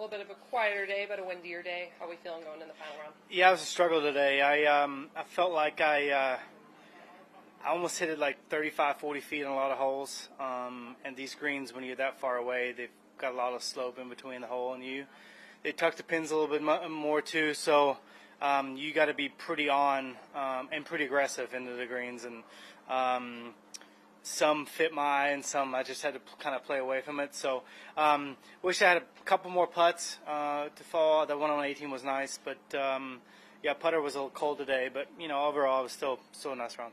little bit of a quieter day, but a windier day. How are we feeling going in the final round? Yeah, it was a struggle today. I felt like I almost hit it like 35, 40 feet in a lot of holes. And these greens, when you're that far away, they've got a lot of slope in between the hole and you. They tuck the pins a little bit more too, so you got to be pretty on and pretty aggressive into the greens. And some fit my eye, and some I just had to kind of play away from it. So wish I had a couple more putts to fall. The one on 18 was nice, but yeah, putter was a little cold today. But overall, it was still a nice round.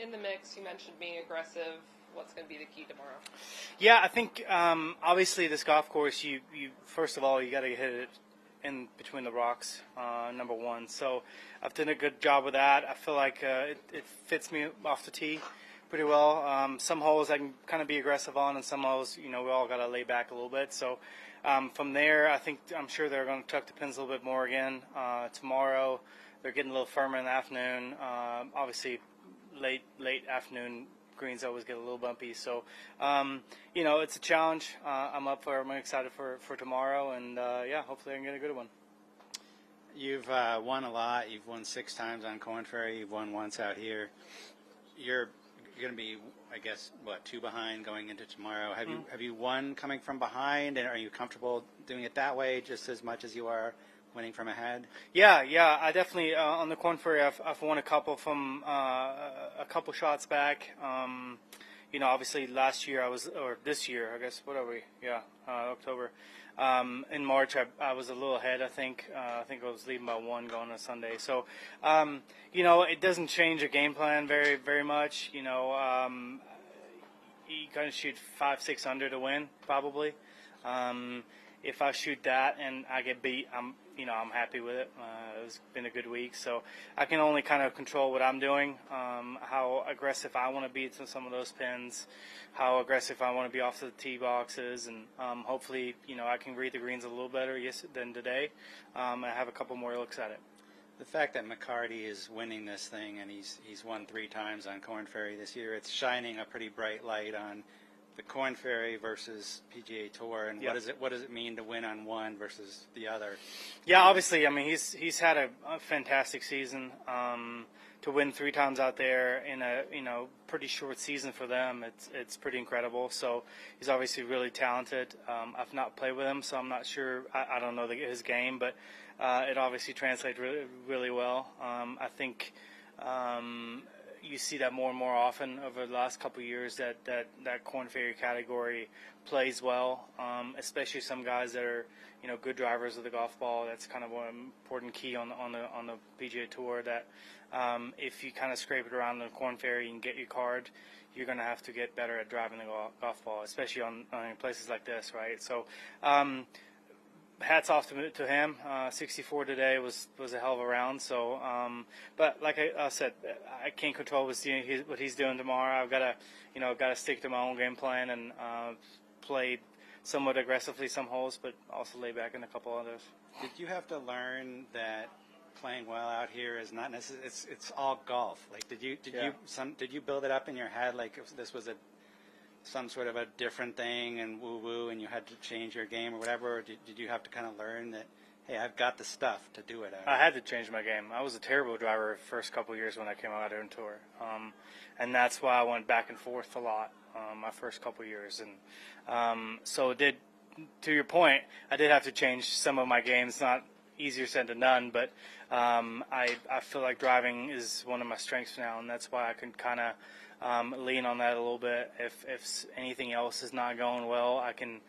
In the mix, you mentioned being aggressive. What's going to be the key tomorrow? Yeah, I think obviously this golf course, you first of all, you got to hit it in between the rocks, number one. So I've done a good job with that. I feel like it fits me off the tee pretty well. Some holes I can kind of be aggressive on, and some holes, we all got to lay back a little bit. So from there, I'm sure they're going to tuck the pins a little bit more again. Tomorrow, they're getting a little firmer in the afternoon. Obviously, late afternoon greens always get a little bumpy, so it's a challenge. I'm excited for tomorrow, and yeah, hopefully I can get a good one. You've won a lot. You've won 6 times on Korn Ferry. You've won once out here. You're going to be, I guess, 2 behind going into tomorrow. Have you won coming from behind, and are you comfortable doing it that way just as much as you are winning from ahead? Yeah, I definitely on the Korn Ferry I've won a couple from a couple shots back. Obviously last year or this year, I guess. What are we? Yeah, October. In March I was a little ahead. I think I was leading by 1 going to Sunday. So it doesn't change your game plan very very much. You kind of shoot 5-6 under to win probably. If I shoot that and I get beat, I'm happy with it. It's been a good week, so I can only kind of control what I'm doing, how aggressive I want to be to some of those pins, how aggressive I want to be off the tee boxes, and hopefully, I can read the greens a little better than today. I have a couple more looks at it. The fact that McCarty is winning this thing, and he's won 3 times on Korn Ferry this year, it's shining a pretty bright light on the Korn Ferry versus PGA Tour, and yep. What does it mean to win on one versus the other? Yeah, obviously, he's had a fantastic season. To win 3 times out there in a pretty short season for them, it's pretty incredible. So he's obviously really talented. I've not played with him, so I'm not sure. I don't know his game, but it obviously translates really, really well. I think. You see that more and more often over the last couple of years that Korn Ferry category plays well, especially some guys that are good drivers of the golf ball. That's kind of one important key on the PGA Tour, that if you kind of scrape it around the Korn Ferry and get your card, you're going to have to get better at driving the golf ball, especially on places like this, right? So hats off to him. 64 today was a hell of a round. So, but like I said, I can't control what he's doing tomorrow. I've got to stick to my own game plan and play somewhat aggressively some holes, but also lay back in a couple others. Did you have to learn that playing well out here is not necessarily? It's all golf. Like, did you build it up in your head like if this was some sort of a different thing and woo-woo and you had to change your game or whatever, or did you have to kind of learn that, hey, I've got the stuff to do it? I had to change my game. I was a terrible driver the first couple of years when I came out here on tour. And that's why I went back and forth a lot my first couple of years. And so to your point, I did have to change some of my games. Not easier said than done, but I feel like driving is one of my strengths now, and that's why I can kind of lean on that a little bit. If anything else is not going well, I can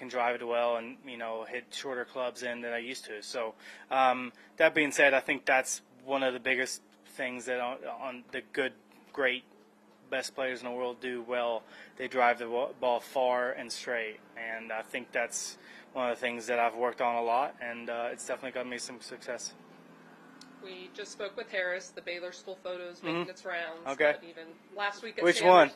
drive it well and hit shorter clubs in than I used to. So that being said, I think that's one of the biggest things that on the great best players in the world do well. They drive the ball far and straight, and I think that's one of the things that I've worked on a lot, and it's definitely got me some success. We just spoke with Harris. The Baylor School photos making its rounds. Okay. But even last week at Which Sanders, one?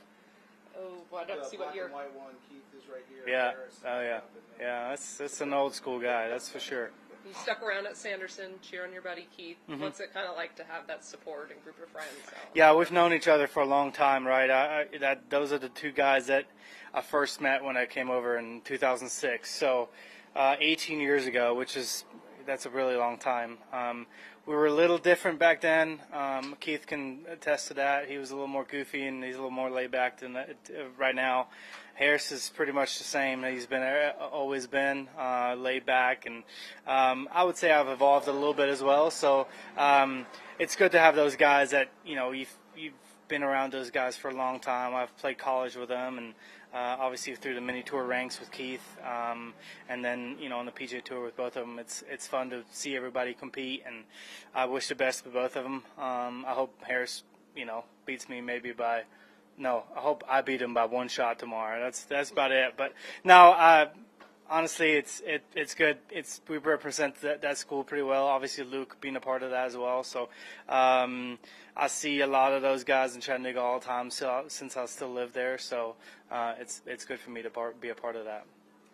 Oh, well, I don't see what year. The black and white one, Keith is right here. Yeah. Harris, Oh, yeah. Yeah, that's an old school guy, that's for sure. You stuck around at Sanderson, cheer on your buddy Keith. What's it kind of like to have that support and group of friends? Yeah, we've known each other for a long time, right? Those are the two guys that I first met when I came over in 2006. So 18 years ago, that's a really long time. We were a little different back then. Keith can attest to that. He was a little more goofy and he's a little more laid back than right now. Harris is pretty much the same. He's always been laid back, and I would say I've evolved a little bit as well. So it's good to have those guys that you've been around those guys for a long time. I've played college with them, and obviously through the mini tour ranks with Keith, and then on the PGA Tour with both of them. It's fun to see everybody compete, and I wish the best for both of them. I hope Harris beats me maybe by. No, I hope I beat him by one shot tomorrow. That's about it. But no, honestly, it's good. We represent that school pretty well. Obviously, Luke being a part of that as well. So I see a lot of those guys in Chattanooga all the time. So since I still live there, so it's good for me to be a part of that.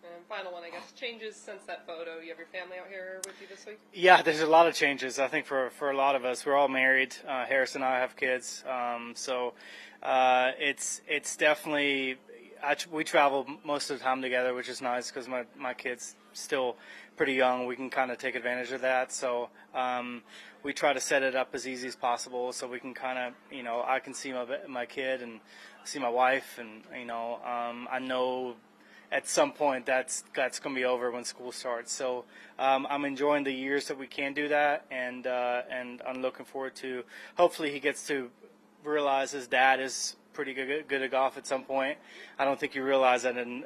And final one, I guess, changes since that photo. You have your family out here with you this week? Yeah, there's a lot of changes. I think for a lot of us, we're all married. Harris and I have kids, so it's definitely. We travel most of the time together, which is nice because my kid's still pretty young. We can kind of take advantage of that. So we try to set it up as easy as possible so we can kind of, I can see my kid and see my wife, and I know at some point that's going to be over when school starts. So I'm enjoying the years that we can do that, and I'm looking forward to. Hopefully, he gets to realize his dad is pretty good at golf at some point. I don't think you realize that in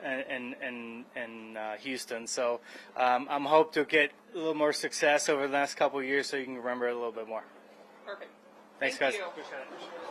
Houston. So I'm hope to get a little more success over the next couple of years so you can remember it a little bit more. Perfect. Thanks, Thank guys. you. Appreciate it.